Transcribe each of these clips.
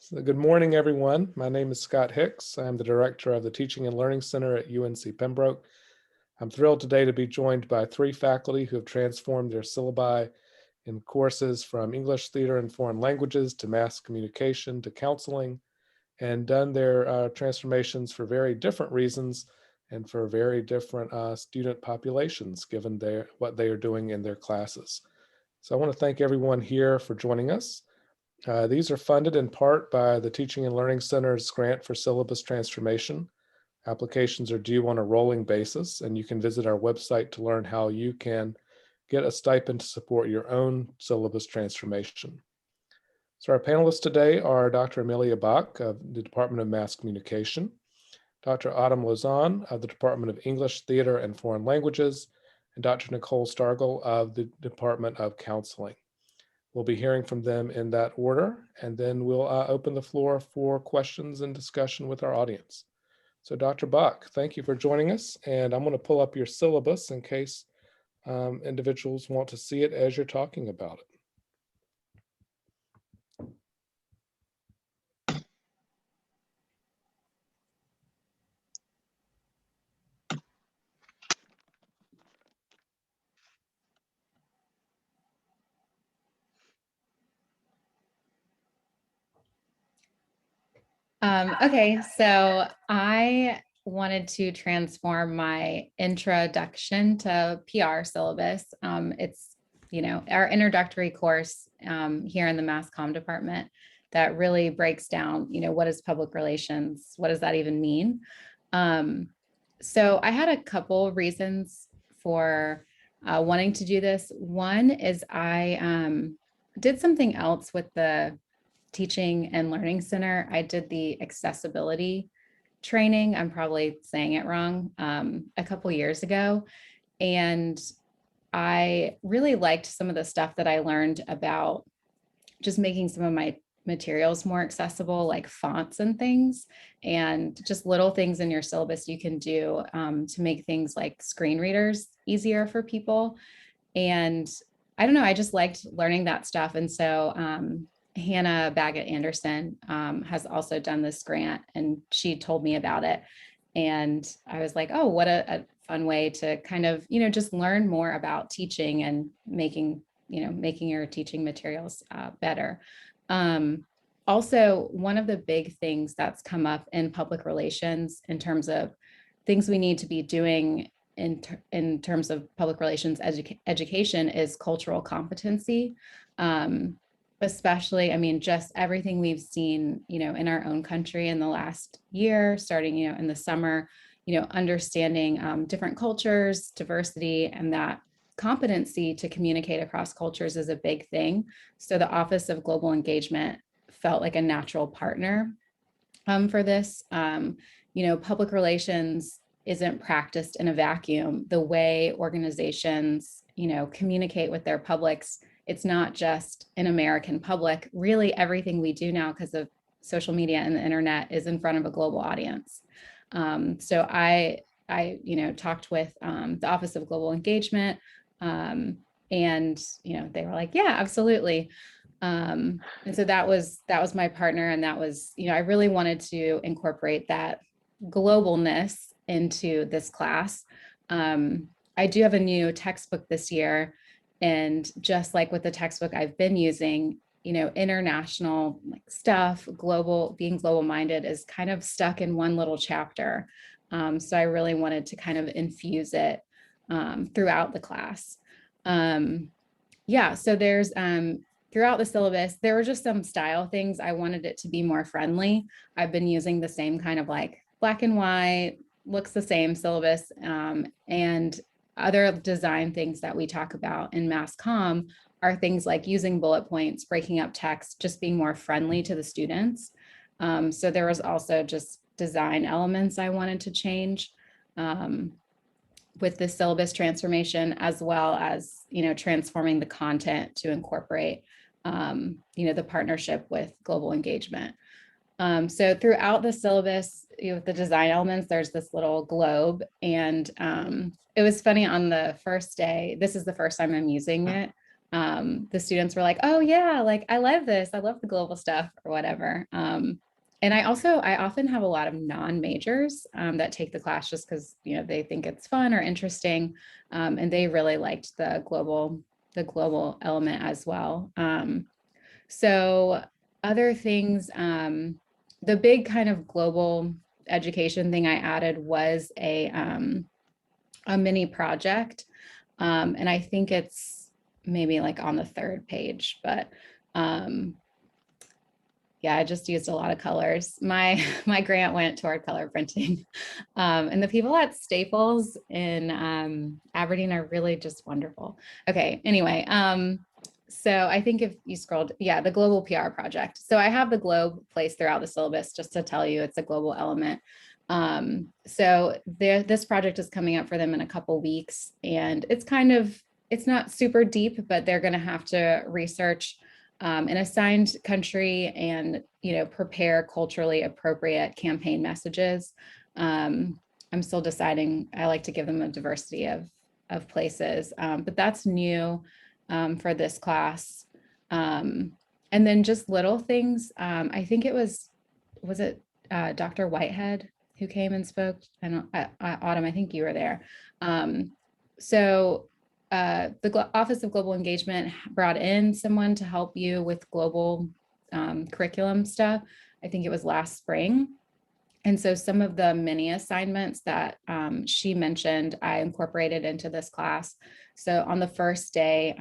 So good morning, everyone. My name is Scott Hicks. I'm the director of the Teaching and Learning Center at UNC Pembroke. I'm thrilled today to be joined by three faculty who have transformed their syllabi in courses from English, theater, and foreign languages to mass communication to counseling, and done their transformations for very different reasons and for very different student populations, given what they are doing in their classes. So I want to thank everyone here for joining us. These are funded in part by the Teaching and Learning Center's grant for syllabus transformation. Applications are due on a rolling basis, and you can visit our website to learn how you can get a stipend to support your own syllabus transformation. So our panelists today are Dr. Amelia Bach of the Department of Mass Communication, Dr. Autumn Lauzon of the Department of English, Theater, and Foreign Languages, and Dr. Nicole Stargell of the Department of Counseling. We'll be hearing from them in that order, and then we'll open the floor for questions and discussion with our audience. So Dr. Bach, thank you for joining us, and I'm going to pull up your syllabus in case individuals want to see it as you're talking about it. Okay, so I wanted to transform my introduction to PR syllabus. It's, our introductory course here in the Mass Comm department that really breaks down, what is public relations? What does that even mean? So I had a couple reasons for wanting to do this. One is I did something else with the Teaching and Learning Center. I did the accessibility training. I'm probably saying it wrong, a couple years ago. And I really liked some of the stuff that I learned about just making some of my materials more accessible, like fonts and things, and just little things in your syllabus you can do to make things like screen readers easier for people. And I don't know, I just liked learning that stuff. And so Hannah Baggett Anderson has also done this grant, and she told me about it. And I was like, oh, what a fun way to kind of, just learn more about teaching and making your teaching materials better. Also, one of the big things that's come up in public relations in terms of things we need to be doing in terms of public relations education is cultural competency. Especially, just everything we've seen, in our own country in the last year, starting, in the summer, understanding different cultures, diversity, and that competency to communicate across cultures is a big thing. So the Office of Global Engagement felt like a natural partner for this. Public relations isn't practiced in a vacuum. The way organizations, communicate with their publics, it's not just an American public. Really, everything we do now, because of social media and the internet, is in front of a global audience. So I talked with the Office of Global Engagement, and they were like, yeah, absolutely. And so that was my partner, and that was, I really wanted to incorporate that globalness into this class. I do have a new textbook this year. And just like with the textbook I've been using, international stuff, being global minded is kind of stuck in one little chapter. So I really wanted to kind of infuse it throughout the class. So there's throughout the syllabus, there were just some style things. I wanted it to be more friendly. I've been using the same kind of like black and white, looks the same syllabus, and other design things that we talk about in mass comm are things like using bullet points, breaking up text, just being more friendly to the students. So there was also just design elements I wanted to change with the syllabus transformation, as well as, transforming the content to incorporate, the partnership with global engagement. So throughout the syllabus, with the design elements, there's this little globe, and it was funny on the first day. This is the first time I'm using it. the students were like, oh yeah, like I love this. I love the global stuff or whatever. And I often have a lot of non-majors that take the class just because, you know, they think it's fun or interesting. And they really liked the global element as well. So other things, the big kind of global education thing I added was a mini project. And I think it's maybe like on the third page, but yeah, I just used a lot of colors. My grant went toward color printing. And the people at Staples in Aberdeen are really just wonderful. Okay, anyway, so I think if you scrolled, yeah, the global PR project. So I have the globe placed throughout the syllabus just to tell you it's a global element. So this project is coming up for them in a couple weeks, and it's not super deep, but they're going to have to research an assigned country and, you know, prepare culturally appropriate campaign messages. I'm still deciding. I like to give them a diversity of places, but that's new for this class. And then just little things. I think was it Dr. Whitehead who came and spoke? Autumn, I think you were there. So the Office of Global Engagement brought in someone to help you with global curriculum stuff. I think it was last spring. And so some of the mini assignments that she mentioned, I incorporated into this class. So on the first day,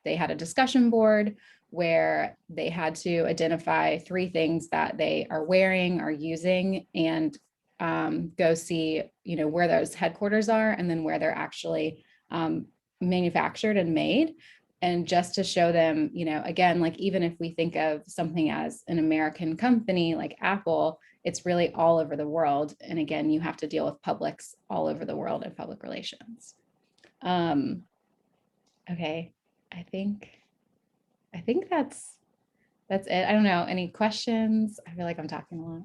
they had a discussion board where they had to identify 3 things that they are wearing or using, and go see, you know, where those headquarters are and then where they're actually manufactured and made. And just to show them, you know, again, like even if we think of something as an American company like Apple, it's really all over the world. And again, you have to deal with publics all over the world and public relations. Okay, I think that's it. I don't know, any questions? I feel like I'm talking a lot.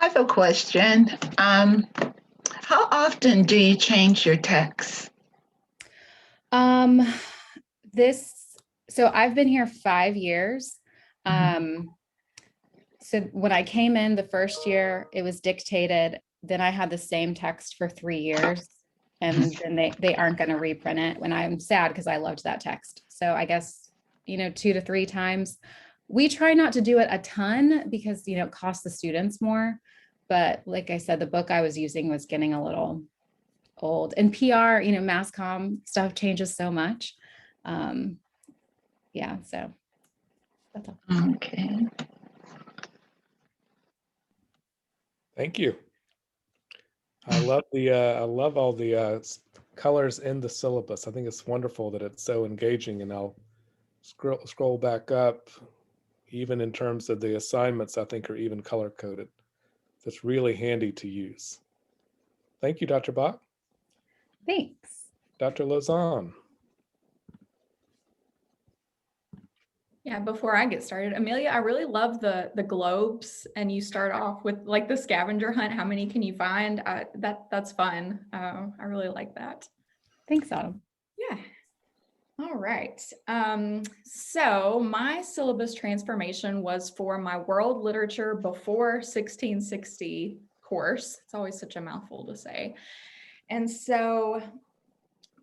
I have a question. How often do you change your text? So I've been here 5 years. So when I came in the first year, it was dictated. Then I had the same text for 3 years, and then they aren't going to reprint it, when I'm sad because I loved that text. So I guess, you know, 2 to 3 times. We try not to do it a ton because, you know, it costs the students more. But like I said, the book I was using was getting a little old, and PR, you know, mass comm stuff changes so much. Yeah, so that's all. Okay. Thank you. I love all the colors in the syllabus. I think it's wonderful that it's so engaging, and I'll scroll back up. Even in terms of the assignments, I think are even color coded. That's really handy to use. Thank you, Dr. Bach. Thanks. Dr. Lauzon. Yeah, before I get started, Amelia, I really love the globes, and you start off with like the scavenger hunt. How many can you find? That's fun. I really like that. Thanks, Autumn. Yeah. All right. So my syllabus transformation was for my world literature before 1660 course. It's always such a mouthful to say. And so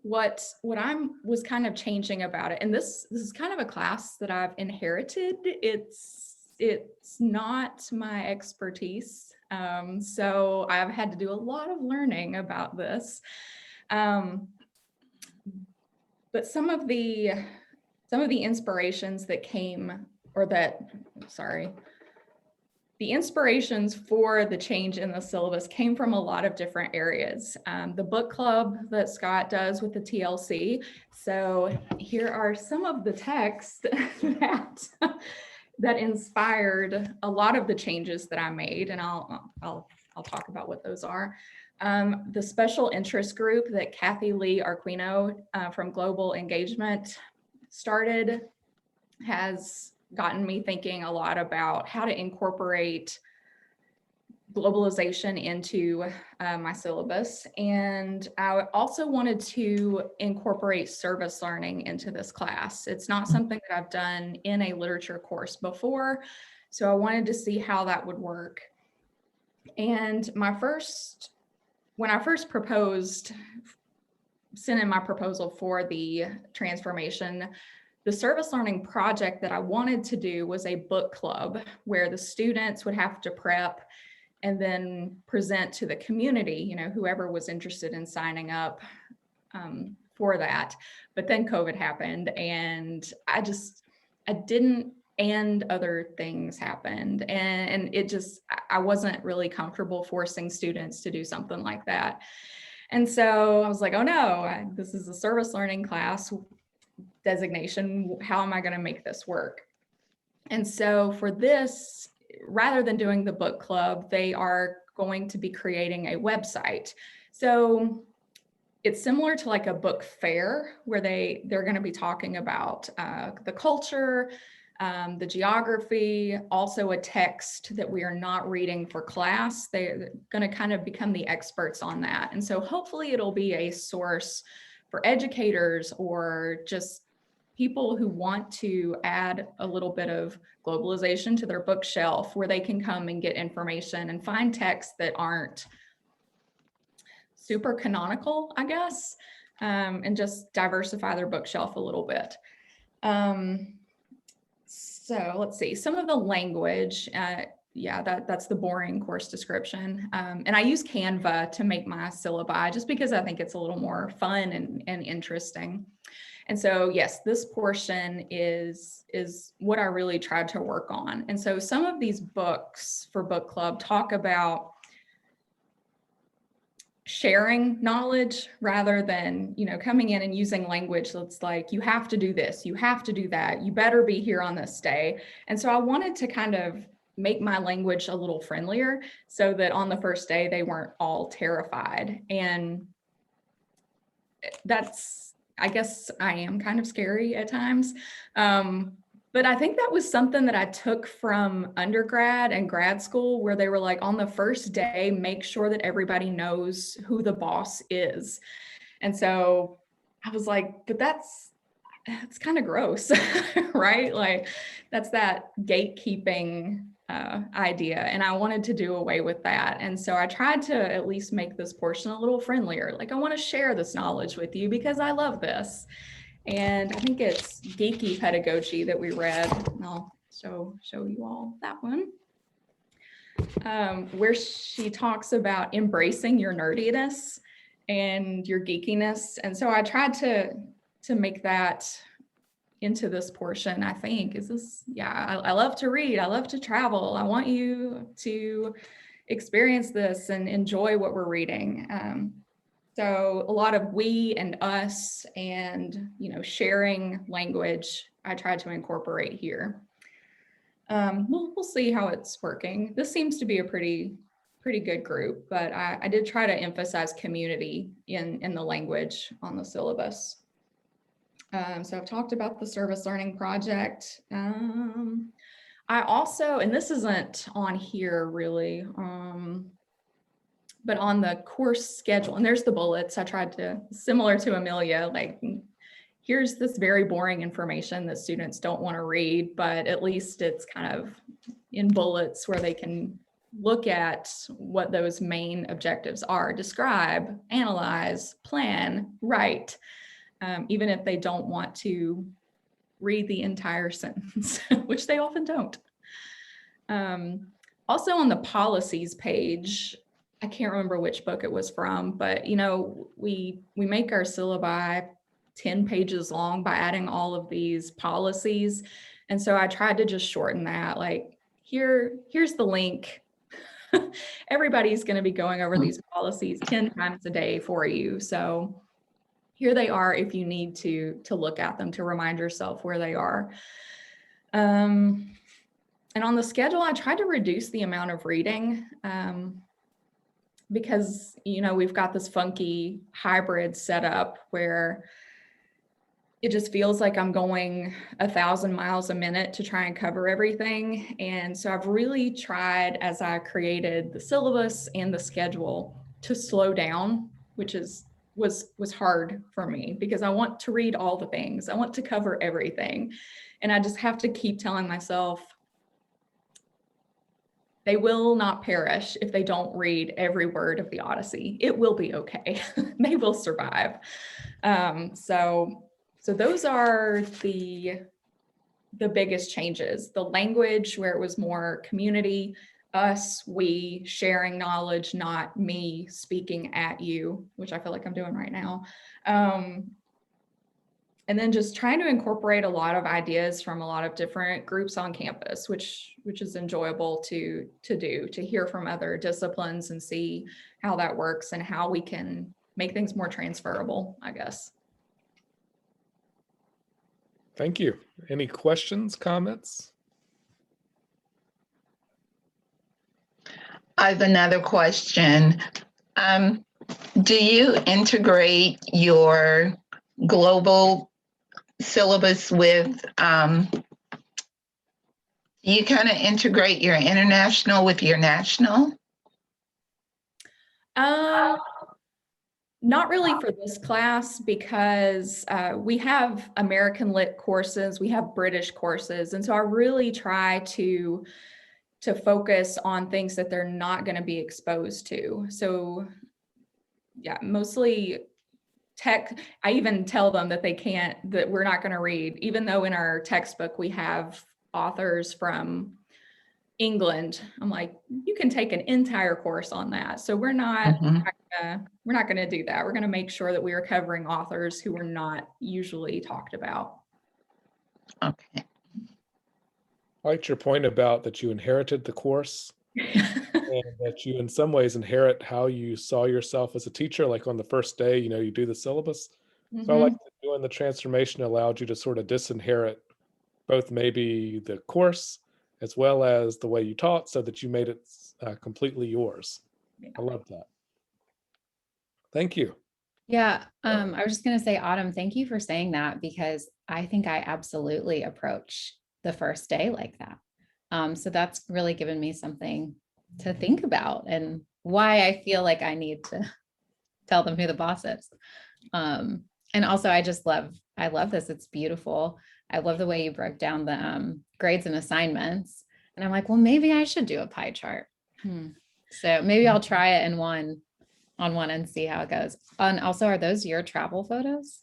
what I was kind of changing about it, and this is kind of a class that I've inherited. It's not my expertise, so I've had to do a lot of learning about this. But some of the inspirations that came, the inspirations for the change in the syllabus came from a lot of different areas. The book club that Scott does with the TLC. So here are some of the texts that inspired a lot of the changes that I made, and I'll talk about what those are. The special interest group that Kathy Lee Arquino from Global Engagement started has gotten me thinking a lot about how to incorporate globalization into my syllabus. And I also wanted to incorporate service learning into this class. It's not something that I've done in a literature course before, so I wanted to see how that would work. And when I first sent in my proposal for the transformation, the service learning project that I wanted to do was a book club where the students would have to prep and then present to the community, whoever was interested in signing up for that. But then COVID happened, and I didn't, and other things happened. And I wasn't really comfortable forcing students to do something like that. And so I was like, oh no, this is a service learning class designation. How am I going to make this work? And so for this, rather than doing the book club, they are going to be creating a website. So it's similar to like a book fair where they're going to be talking about the culture, the geography, also a text that we are not reading for class. They're going to kind of become the experts on that. And so hopefully it'll be a source for educators or just people who want to add a little bit of globalization to their bookshelf, where they can come and get information and find texts that aren't super canonical, I guess, and just diversify their bookshelf a little bit. So let's see, some of the language, that's the boring course description. And I use Canva to make my syllabi just because I think it's a little more fun and interesting. And so, yes, this portion is what I really tried to work on. And so some of these books for book club talk about sharing knowledge rather than, coming in and using language that's like, you have to do this, you have to do that, you better be here on this day. And so I wanted to kind of make my language a little friendlier so that on the first day they weren't all terrified. And I guess I am kind of scary at times. But I think that was something that I took from undergrad and grad school, where they were like, on the first day, make sure that everybody knows who the boss is. And so I was like, but that's kind of gross, right? Like that's that gatekeeping idea. And I wanted to do away with that. And so I tried to at least make this portion a little friendlier. Like, I want to share this knowledge with you because I love this. And I think it's Geeky Pedagogy that we read. And I'll show you all that one. Where she talks about embracing your nerdiness and your geekiness. And so I tried to make that into this portion. I think I love to read, I love to travel, I want you to experience this and enjoy what we're reading. So a lot of we and us and sharing language I tried to incorporate here. We'll see how it's working. This seems to be a pretty good group, but I did try to emphasize community in the language on the syllabus. So I've talked about the service learning project. I also, and this isn't on here really, but on the course schedule, and there's the bullets, I tried to, similar to Amelia, like, here's this very boring information that students don't want to read, but at least it's kind of in bullets where they can look at what those main objectives are: describe, analyze, plan, write. Even if they don't want to read the entire sentence, which they often don't. Also on the policies page, I can't remember which book it was from, but we make our syllabi 10 pages long by adding all of these policies. And so I tried to just shorten that, like, here's the link. Everybody's going to be going over these policies 10 times a day for you. So here they are if you need to look at them to remind yourself where they are. And on the schedule, I tried to reduce the amount of reading because, we've got this funky hybrid setup where it just feels like I'm going 1,000 miles a minute to try and cover everything. And so I've really tried, as I created the syllabus and the schedule, to slow down, which was hard for me because I want to read all the things. I want to cover everything. And I just have to keep telling myself, they will not perish if they don't read every word of the Odyssey. It will be okay. They will survive. So those are the biggest changes. The language, where it was more community, us, we, sharing knowledge, not me speaking at you, which I feel like I'm doing right now. And then just trying to incorporate a lot of ideas from a lot of different groups on campus, which is enjoyable to do, to hear from other disciplines and see how that works and how we can make things more transferable, I guess. Thank you. Any questions, comments? I have another question. Do you integrate your global syllabus with, you kind of integrate your international with your national? Not really for this class, because we have American Lit courses, we have British courses, and so I really try to focus on things that they're not going to be exposed to. So yeah, mostly tech. I even tell them that that we're not going to read, even though in our textbook we have authors from England. I'm like, you can take an entire course on that. So we're not going to do that. We're going to make sure that we are covering authors who are not usually talked about. Okay. I liked your point about that you inherited the course and that you in some ways inherit how you saw yourself as a teacher. Like on the first day, you do the syllabus. So I like that doing the transformation allowed you to sort of disinherit both maybe the course as well as the way you taught, so that you made it completely yours. Yeah. I love that. Thank you. Yeah, I was just going to say, Autumn, thank you for saying that, because I think I absolutely approach the first day like that. So that's really given me something to think about, and why I feel like I need to tell them who the boss is. And also, I love this. It's beautiful. I love the way you broke down the grades and assignments. And I'm like, well, maybe I should do a pie chart. So maybe I'll try it on one and see how it goes. And also, are those your travel photos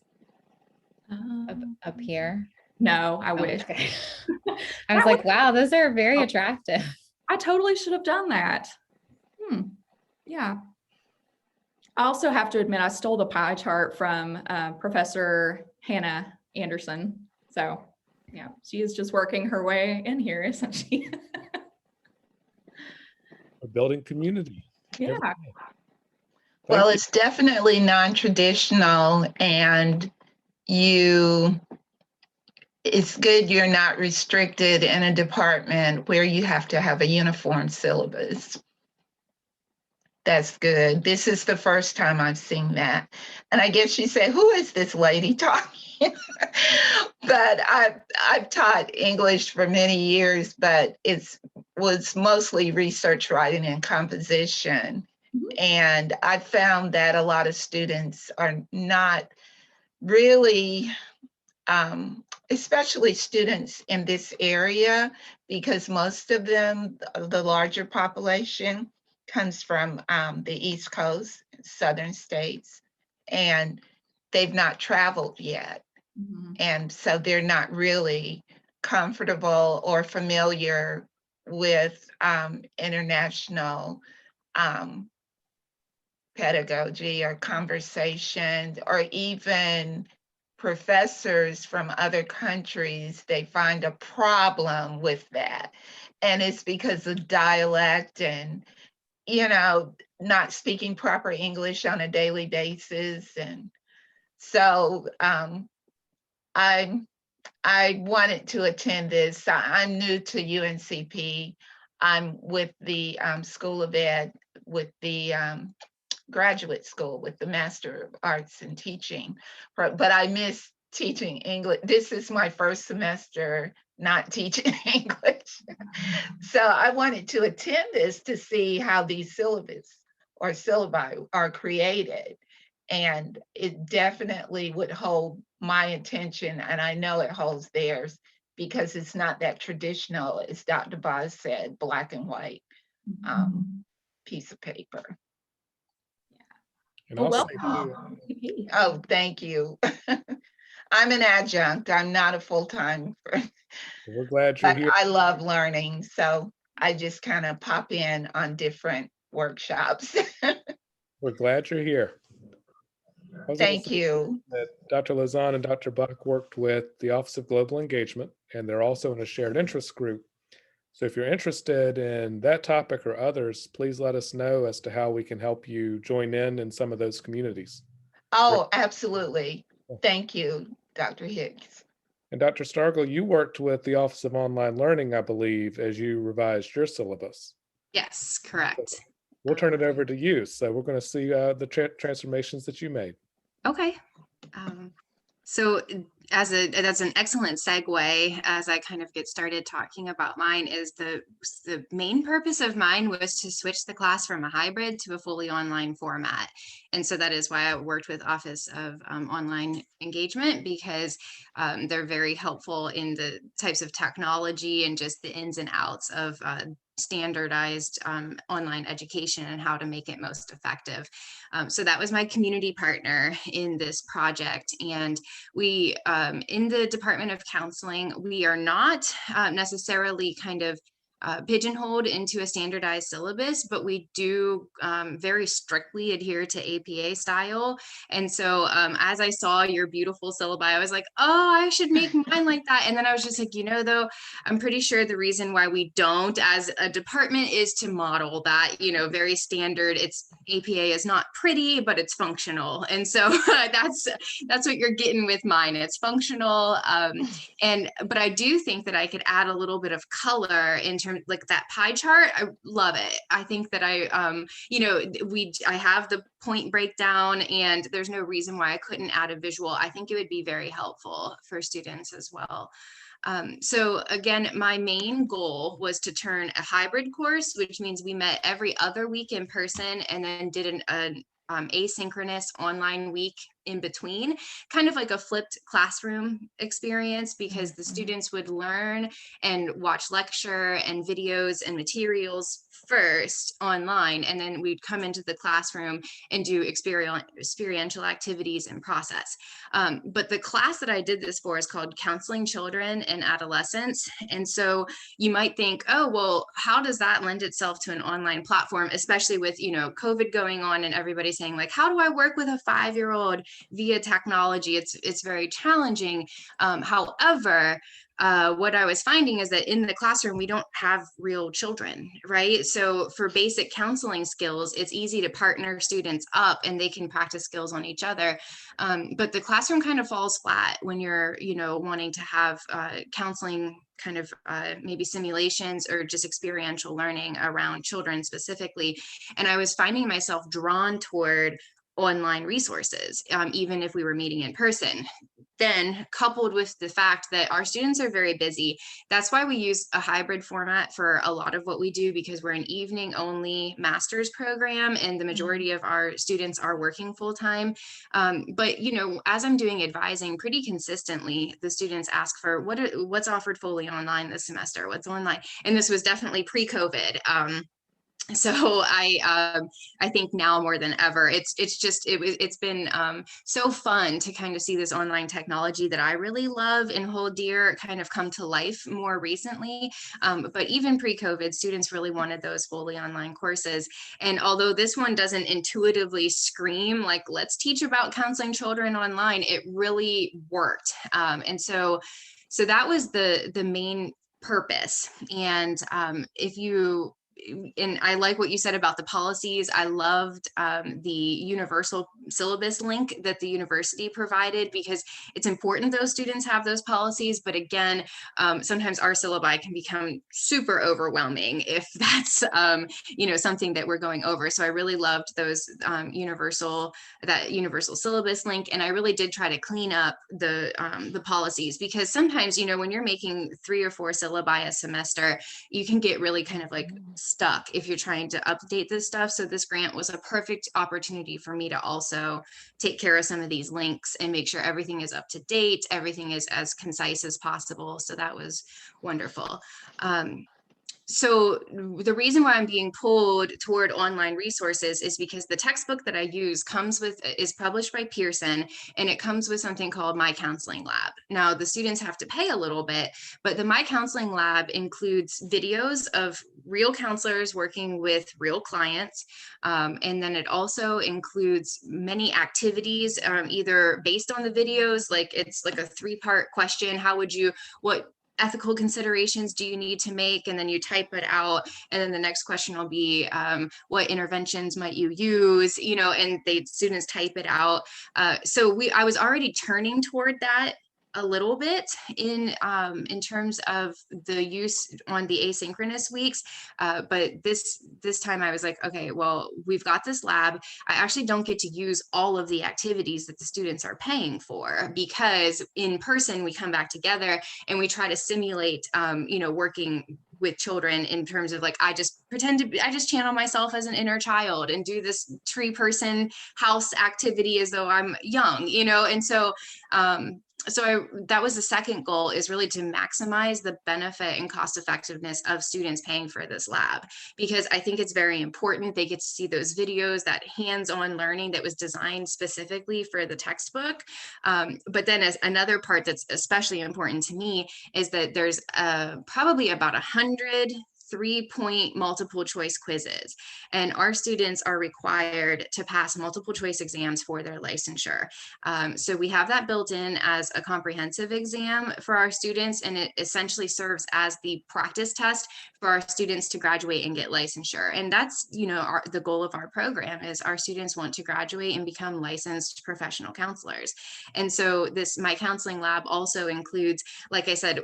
up here? No, I wish. Okay. I was like, wow, those are very attractive. I totally should have done that. Yeah. I also have to admit, I stole the pie chart from Professor Hannah Anderson. So yeah, she is just working her way in here, isn't she? We're building community. Yeah. Well, it's definitely non-traditional, and it's good you're not restricted in a department where you have to have a uniform syllabus. That's good. This is the first time I've seen that. And I guess you say, who is this lady talking? But I've taught English for many years, but it was mostly research writing and composition. And I found that a lot of students are not really, especially students in this area, because most of them, the larger population, comes from the East Coast, southern states, and they've not traveled yet. And so they're not really comfortable or familiar with international pedagogy or conversations, or even professors from other countries, they find a problem with that. And it's because of dialect and, not speaking proper English on a daily basis. And so I wanted to attend this. I'm new to UNCP. I'm with the School of Ed, with the graduate school, with the Master of Arts in Teaching. But I missed teaching English. This is my first semester not teaching English. So I wanted to attend this to see how these syllabus or syllabi are created. And it definitely would hold my attention, and I know it holds theirs, because it's not that traditional, as Dr. Boz said, black and white piece of paper. And Well, I'll say welcome. too, Oh, thank you. I'm an adjunct. I'm not a full-time, we're glad you're but here. I love learning. So I just kind of pop in on different workshops. We're glad you're here. I was gonna Thank say you. that Dr. Lauzon and Dr. Buck worked with the Office of Global Engagement, and they're also in a shared interest group. So if you're interested in that topic or others, please let us know as to how we can help you join in some of those communities. Oh, absolutely. Thank you, Dr. Hicks. And Dr. Stargell, you worked with the Office of Online Learning, I believe, as you revised your syllabus. Yes, correct. We'll turn it over to you. So we're going to see the transformations that you made. Okay. So that's an excellent segue as I kind of get started talking about mine. Is the main purpose of mine was to switch the class from a hybrid to a fully online format. And so that is why I worked with Office of Online Engagement, because they're very helpful in the types of technology and just the ins and outs of standardized online education and how to make it most effective. So that was my community partner in this project. And we, in the Department of Counseling, we are not necessarily kind of pigeonholed into a standardized syllabus, but we do very strictly adhere to APA style. And so as I saw your beautiful syllabi, I was like, oh, I should make mine like that. And then I was just like, though, I'm pretty sure the reason why we don't as a department is to model that, very standard. It's APA is not pretty, but it's functional. And so that's what you're getting with mine. It's functional. But I do think that I could add a little bit of color in terms like that pie chart. I love it. I think that I have the point breakdown, and there's no reason why I couldn't add a visual. I think it would be very helpful for students as well. So again, my main goal was to turn a hybrid course, which means we met every other week in person and then did an asynchronous online week in between, kind of like a flipped classroom experience, because the students would learn and watch lecture and videos and materials first online, and then we'd come into the classroom and do experiential activities and process. But the class that I did this for is called Counseling Children and Adolescents. And so you might think, oh, well, how does that lend itself to an online platform, especially with, COVID going on and everybody saying like, how do I work with a 5-year-old via technology? It's very challenging. However, what I was finding is that in the classroom, we don't have real children, right? So for basic counseling skills, it's easy to partner students up and they can practice skills on each other. But the classroom kind of falls flat when you're, wanting to have counseling kind of maybe simulations or just experiential learning around children specifically. And I was finding myself drawn toward online resources, even if we were meeting in person. Then coupled with the fact that our students are very busy, that's why we use a hybrid format for a lot of what we do, because we're an evening only master's program and the majority of our students are working full time. But as I'm doing advising pretty consistently, the students ask for what's offered fully online this semester, what's online. And this was definitely pre-COVID. So I think now more than ever, it's been so fun to kind of see this online technology that I really love and hold dear kind of come to life more recently. But even pre-COVID, students really wanted those fully online courses. And although this one doesn't intuitively scream like, let's teach about counseling children online, it really worked. And so that was the main purpose. And if you and I like what you said about the policies. I loved the universal syllabus link that the university provided, because it's important those students have those policies. But again, sometimes our syllabi can become super overwhelming if that's something that we're going over. So I really loved those universal syllabus link, and I really did try to clean up the policies, because sometimes when you're making 3 or 4 syllabi a semester, you can get really kind of like stuck if you're trying to update this stuff. So this grant was a perfect opportunity for me to also take care of some of these links and make sure everything is up to date, everything is as concise as possible. So that was wonderful. So the reason why I'm being pulled toward online resources is because the textbook that I use is published by Pearson, and it comes with something called My Counseling Lab. Now, the students have to pay a little bit, but the My Counseling Lab includes videos of real counselors working with real clients. And then it also includes many activities, either based on the videos, like it's like a 3-part question. What ethical considerations do you need to make? And then you type it out. And then the next question will be, what interventions might you use? And students type it out. So I was already turning toward that a little bit in terms of the use on the asynchronous weeks. But this time I was like, okay, well, we've got this lab. I actually don't get to use all of the activities that the students are paying for, because in person we come back together and we try to simulate, working with children in terms of like, I just channel myself as an inner child and do this 3-person house activity as though I'm young, and so that was the second goal, is really to maximize the benefit and cost effectiveness of students paying for this lab, because I think it's very important they get to see those videos, that hands-on learning that was designed specifically for the textbook. But then as another part that's especially important to me is that there's probably about 100 3-point multiple choice quizzes, and our students are required to pass multiple choice exams for their licensure. So we have that built in as a comprehensive exam for our students, and it essentially serves as the practice test for our students to graduate and get licensure. And that's, the goal of our program is our students want to graduate and become licensed professional counselors. And so My Counseling Lab also includes, like I said,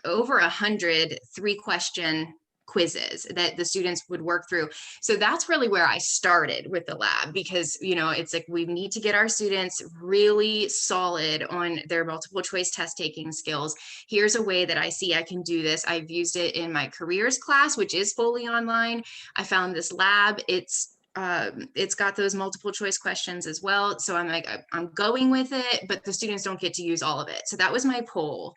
over 100 3-question quizzes that the students would work through. So that's really where I started with the lab, because it's like we need to get our students really solid on their multiple choice test taking skills. Here's a way that I see I can do this. I've used it in my careers class, which is fully online. I found this lab. It's got those multiple choice questions as well. So I'm like, I'm going with it, but the students don't get to use all of it. So that was my poll.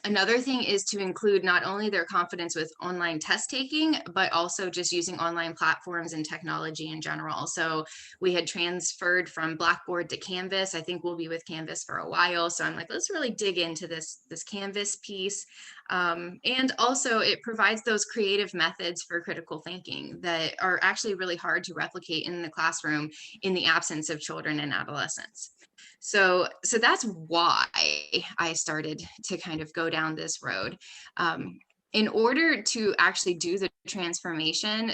Another thing is to include not only their confidence with online test taking, but also just using online platforms and technology in general. So we had transferred from Blackboard to Canvas. I think we'll be with Canvas for a while. So I'm like, let's really dig into this Canvas piece. And also it provides those creative methods for critical thinking that are actually really hard to replicate in the classroom in the absence of children and adolescents. So that's why I started to kind of go down this road. In order to actually do the transformation,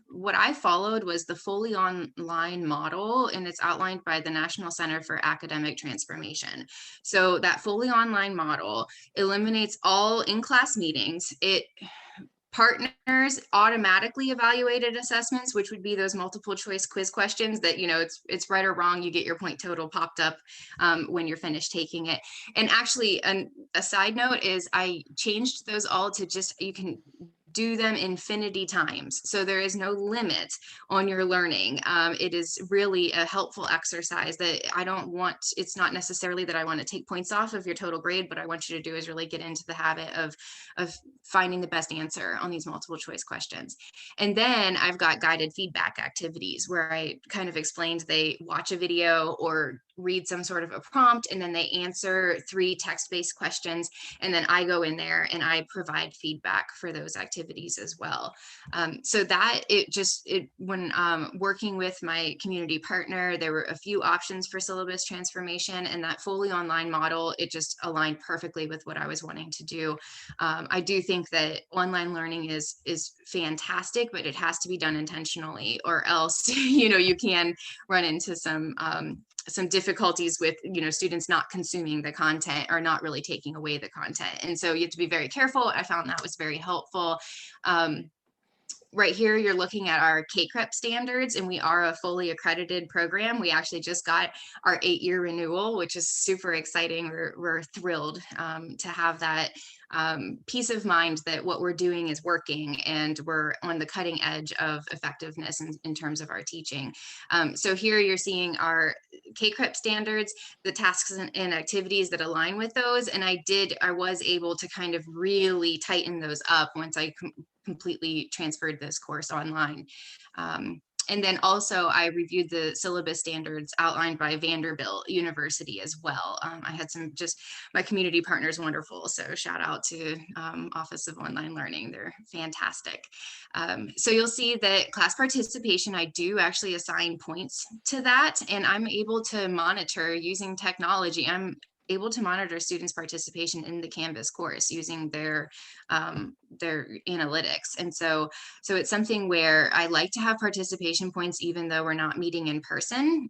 what I followed was the fully online model, and it's outlined by the National Center for Academic Transformation. So that fully online model eliminates all in-class meetings. It partners automatically evaluated assessments, which would be those multiple choice quiz questions that, it's right or wrong, you get your point total popped up when you're finished taking it. And actually, a side note is I changed those all to just, you can do them infinity times. So there is no limit on your learning. It is really a helpful exercise that it's not necessarily that I want to take points off of your total grade, but I want you to do is really get into the habit of finding the best answer on these multiple choice questions. And then I've got guided feedback activities where I kind of explained they watch a video or read some sort of a prompt, and then they answer 3 text-based questions. And then I go in there and I provide feedback for those activities as well. So that when working with my community partner, there were a few options for syllabus transformation, and that fully online model, it just aligned perfectly with what I was wanting to do. I do think that online learning is fantastic, but it has to be done intentionally, or else, you can run into some difficulties with, students not consuming the content or not really taking away the content. And so you have to be very careful. I found that was very helpful. Right here, you're looking at our CACREP standards, and we are a fully accredited program. We actually just got our 8-year renewal, which is super exciting. We're thrilled to have that peace of mind that what we're doing is working, and we're on the cutting edge of effectiveness in terms of our teaching. So here you're seeing our CACREP standards, the tasks and activities that align with those. And I was able to kind of really tighten those up once I completely transferred this course online. And then also I reviewed the syllabus standards outlined by Vanderbilt University as well. I had my community partners wonderful. So shout out to Office of Online Learning. They're fantastic. So you'll see that class participation, I do actually assign points to that, and I'm able to monitor using technology. I'm able to monitor students' participation in the Canvas course using their analytics. And so it's something where I like to have participation points, even though we're not meeting in person,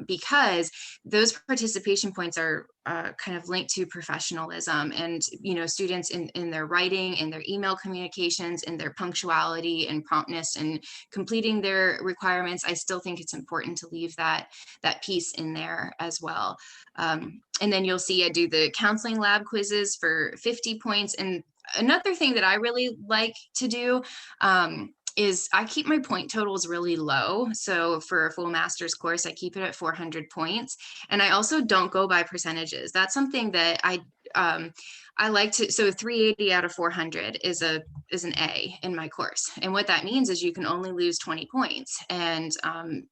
because those participation points are kind of linked to professionalism, and students in their writing, in their email communications, in their punctuality and promptness and completing their requirements. I still think it's important to leave that piece in there as well. And then you'll see I do the counseling lab quizzes for 50 points. And another thing that I really like to do is I keep my point totals really low. So for a full master's course, I keep it at 400 points. And I also don't go by percentages. That's something that I like to, so 380 out of 400 is an A in my course. And what that means is you can only lose 20 points. And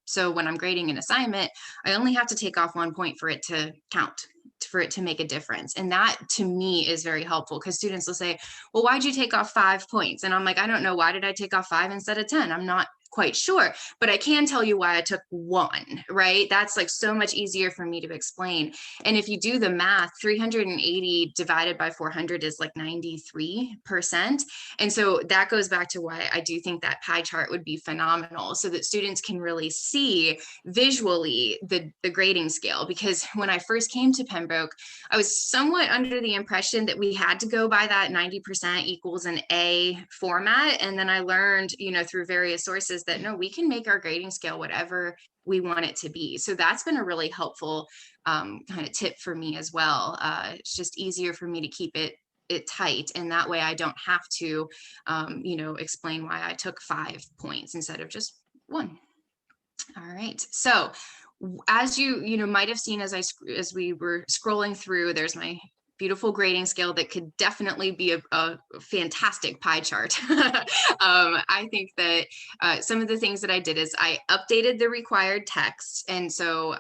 so when I'm grading an assignment, I only have to take off 1 point for it to count, for it to make a difference. And that to me is very helpful, because students will say, well, why'd you take off 5 points? And I'm like, I don't know. Why did I take off 5 instead of 10? I'm not quite sure, but I can tell you why I took 1, right? That's like so much easier for me to explain. And if you do the math, 380 divided by 400 is like 93%. And so that goes back to why I do think that pie chart would be phenomenal, so that students can really see visually the grading scale. Because when I first came to Pembroke, I was somewhat under the impression that we had to go by that 90% equals an A format. And then I learned, through various sources, that no, we can make our grading scale whatever we want it to be. So that's been a really helpful kind of tip for me as well. It's just easier for me to keep it tight, and that way I don't have to explain why I took 5 points instead of just 1. All right, so as you might have seen as we were scrolling through, there's my beautiful grading scale that could definitely be a fantastic pie chart. I think that some of the things that I did is I updated the required text. And so,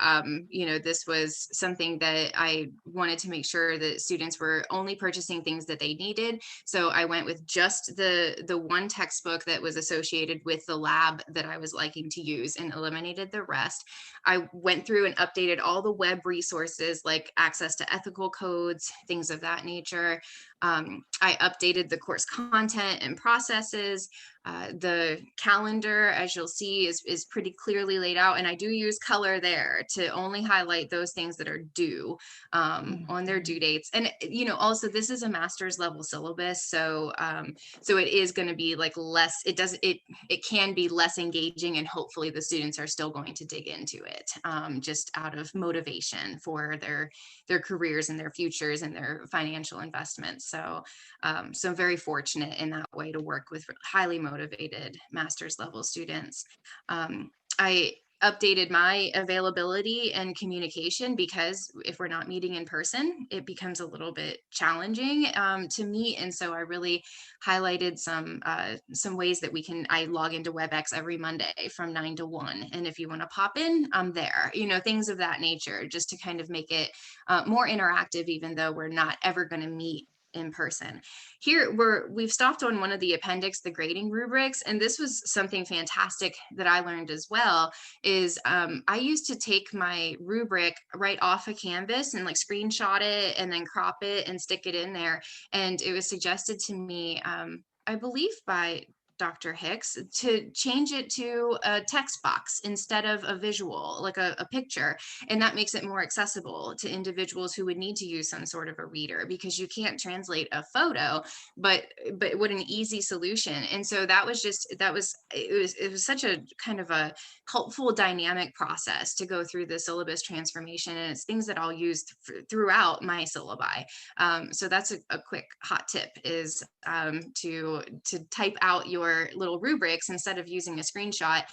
this was something that I wanted to make sure that students were only purchasing things that they needed. So I went with just the one textbook that was associated with the lab that I was liking to use, and eliminated the rest. I went through and updated all the web resources, like access to ethical codes, things of that nature. I updated the course content and processes. The calendar, as you'll see, is pretty clearly laid out, and I do use color there to only highlight those things that are due on their due dates. And also this is a master's level syllabus, so it is going to be like less. It can be less engaging, and hopefully the students are still going to dig into it just out of motivation for their careers and their futures and their financial investments. So I'm very fortunate in that way to work with highly motivated master's level students. I updated my availability and communication, because if we're not meeting in person, it becomes a little bit challenging to meet. And so I really highlighted some ways that I log into WebEx every Monday from 9 to 1. And if you want to pop in, I'm there, things of that nature, just to kind of make it more interactive, even though we're not ever going to meet in person. Here we've stopped on one of the appendix, the grading rubrics, and this was something fantastic that I learned as well. Is I used to take my rubric right off of Canvas and like screenshot it and then crop it and stick it in there. And it was suggested to me, I believe by Dr. Hicks, to change it to a text box instead of a visual, like a picture. And that makes it more accessible to individuals who would need to use some sort of a reader, because you can't translate a photo, but what an easy solution. And so it was such a kind of a helpful dynamic process to go through the syllabus transformation. And it's things that I'll use throughout my syllabi. So that's a quick hot tip, is to type out your little rubrics instead of using a screenshot.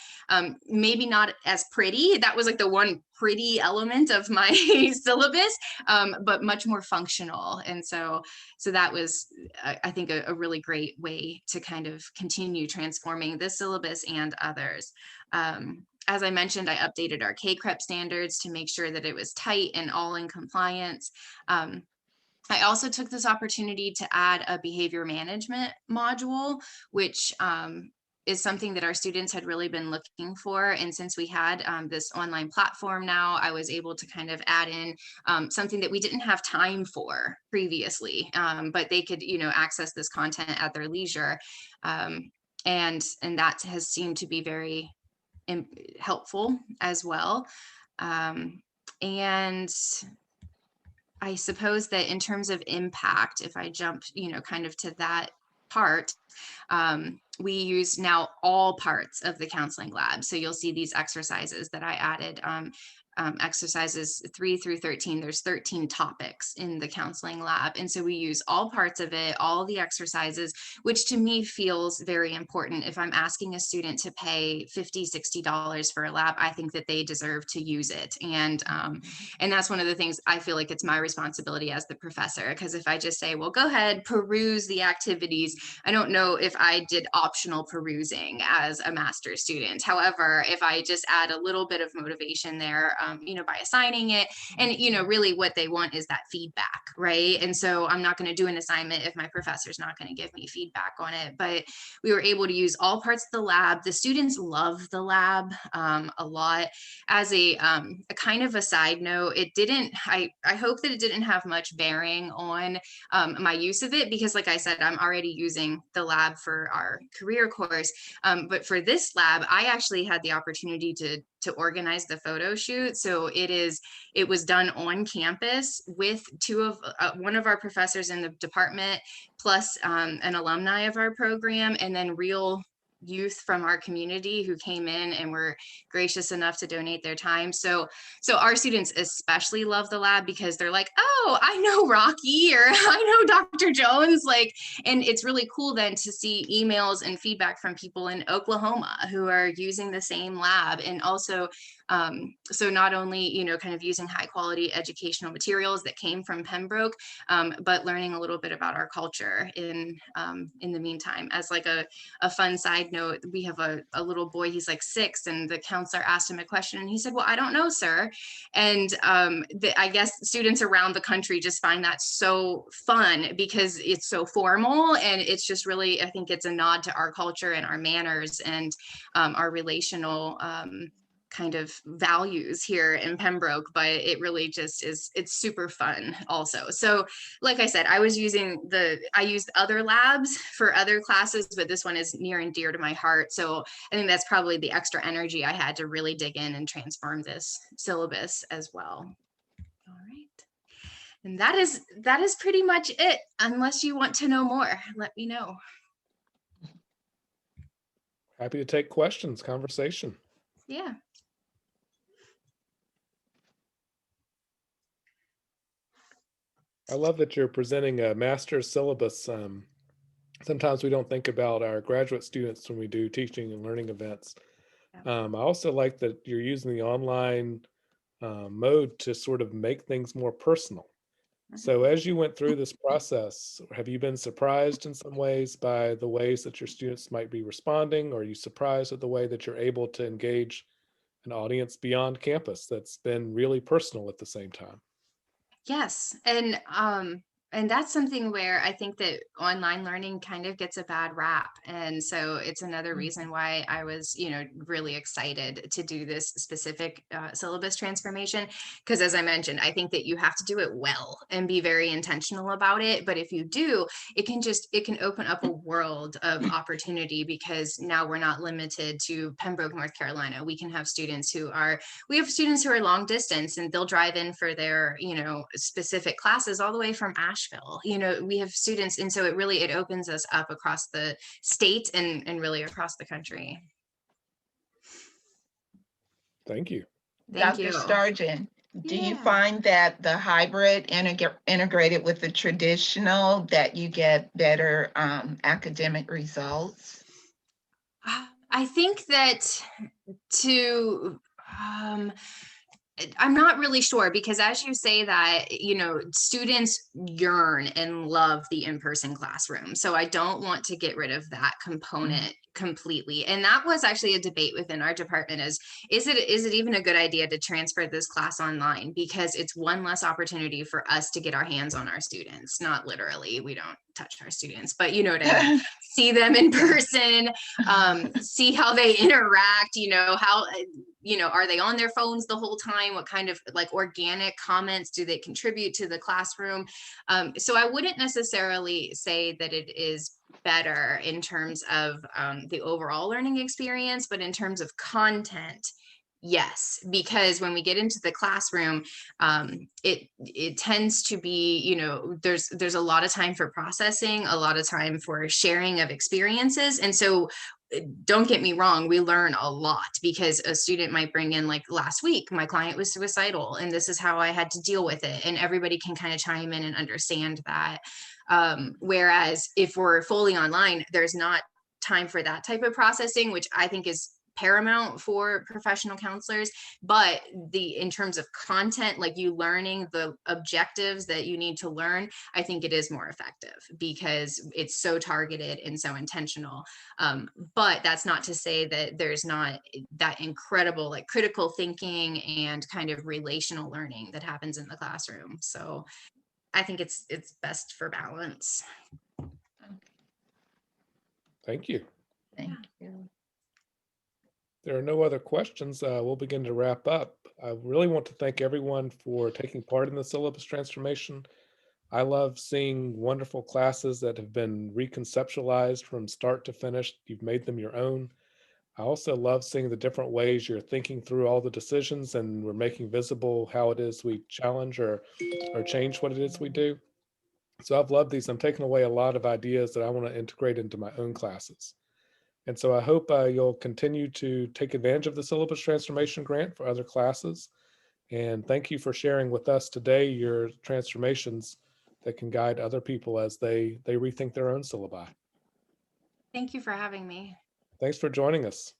Maybe not as pretty. That was like the one pretty element of my syllabus, but much more functional. And so that was, I think, a really great way to kind of continue transforming this syllabus and others. As I mentioned, I updated our KCREP standards to make sure that it was tight and all in compliance. I also took this opportunity to add a behavior management module, which is something that our students had really been looking for. And since we had this online platform now, I was able to kind of add in something that we didn't have time for previously, but they could, access this content at their leisure. And that has seemed to be very helpful as well. And I suppose that in terms of impact, if I jump, kind of to that part, we use now all parts of the counseling lab. So you'll see these exercises that I added, exercises 3 through 13. There's 13 topics in the counseling lab. And so we use all parts of it, all the exercises, which to me feels very important. If I'm asking a student to pay $50, $60 for a lab, I think that they deserve to use it. And that's one of the things I feel like it's my responsibility as the professor, because if I just say, well, go ahead, peruse the activities, I don't know if I did optional perusing as a master's student. However, if I just add a little bit of motivation there, by assigning it, and, really what they want is that feedback, right? And so I'm not going to do an assignment if my professor's not going to give me feedback on it. But we were able to use all parts of the lab. The students love the lab a lot. As a kind of a side note, I hope that it didn't have much bearing on my use of it, because like I said, I'm already using the lab for our career course. But for this lab, I actually had the opportunity to organize the photo shoot. So it was done on campus with one of our professors in the department, plus an alumni of our program, and then real youth from our community who came in and were gracious enough to donate their time. So our students especially love the lab, because they're like, oh, I know Rocky, or I know Dr. Jones, and it's really cool then to see emails and feedback from people in Oklahoma who are using the same lab. And also, so not only, kind of using high quality educational materials that came from Pembroke, but learning a little bit about our culture in the meantime. As like a fun side note, we have a little boy, he's like 6, and the counselor asked him a question and he said, well, I don't know, sir. And I guess students around the country just find that so fun, because it's so formal, and it's just really, I think it's a nod to our culture and our manners and our relational kind of values here in Pembroke. But it really just it's super fun also. So like I said, I used other labs for other classes, but this one is near and dear to my heart. So I think that's probably the extra energy I had to really dig in and transform this syllabus as well. All right. And that is pretty much it. Unless you want to know more, let me know. Happy to take questions, conversation. Yeah. I love that you're presenting a master's syllabus. Sometimes we don't think about our graduate students when we do teaching and learning events. I also like that you're using the online mode to sort of make things more personal. So as you went through this process, have you been surprised in some ways by the ways that your students might be responding? Or are you surprised at the way that you're able to engage an audience beyond campus that's been really personal at the same time? Yes, and that's something where I think that online learning kind of gets a bad rap. And so it's another reason why I was, really excited to do this specific syllabus transformation. Because as I mentioned, I think that you have to do it well and be very intentional about it. But if you do, it can open up a world of opportunity, because now we're not limited to Pembroke, North Carolina. We have students who are long distance, and they'll drive in for their, specific classes all the way from Asheville. We have students, and so it opens us up across the state and really across the country. Thank you. Thank Dr. you. Stargell, do you Yeah. find that the hybrid integrated with the traditional, that you get better academic results? I think that I'm not really sure, because as you say that, students yearn and love the in-person classroom. So I don't want to get rid of that component completely. And that was actually a debate within our department: is it even a good idea to transfer this class online? Because it's one less opportunity for us to get our hands on our students. Not literally, we don't touch our students, but to see them in person, see how they interact, how are they on their phones the whole time? What kind of organic comments do they contribute to the classroom? So I wouldn't necessarily say that it is better in terms of the overall learning experience, but in terms of content, yes, because when we get into the classroom, it tends to be, there's a lot of time for processing, a lot of time for sharing of experiences. And so don't get me wrong, we learn a lot, because a student might bring in, like last week, my client was suicidal and this is how I had to deal with it. And everybody can kind of chime in and understand that. Whereas if we're fully online, there's not time for that type of processing, which I think is paramount for professional counselors. But in terms of content, like you learning the objectives that you need to learn, I think it is more effective because it's so targeted and so intentional. But that's not to say that there's not that incredible like critical thinking and kind of relational learning that happens in the classroom. So I think it's best for balance. Thank you. Thank you. There are no other questions. We'll begin to wrap up. I really want to thank everyone for taking part in the syllabus transformation. I love seeing wonderful classes that have been reconceptualized from start to finish. You've made them your own. I also love seeing the different ways you're thinking through all the decisions, and we're making visible how it is we challenge or change what it is we do. So I've loved these. I'm taking away a lot of ideas that I want to integrate into my own classes. And so I hope you'll continue to take advantage of the syllabus transformation grant for other classes. And thank you for sharing with us today your transformations that can guide other people as they rethink their own syllabi. Thank you for having me. Thanks for joining us.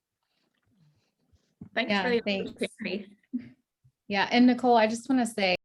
Thanks Yeah, for the thanks. opportunity. Yeah, and Nicole, I just want to say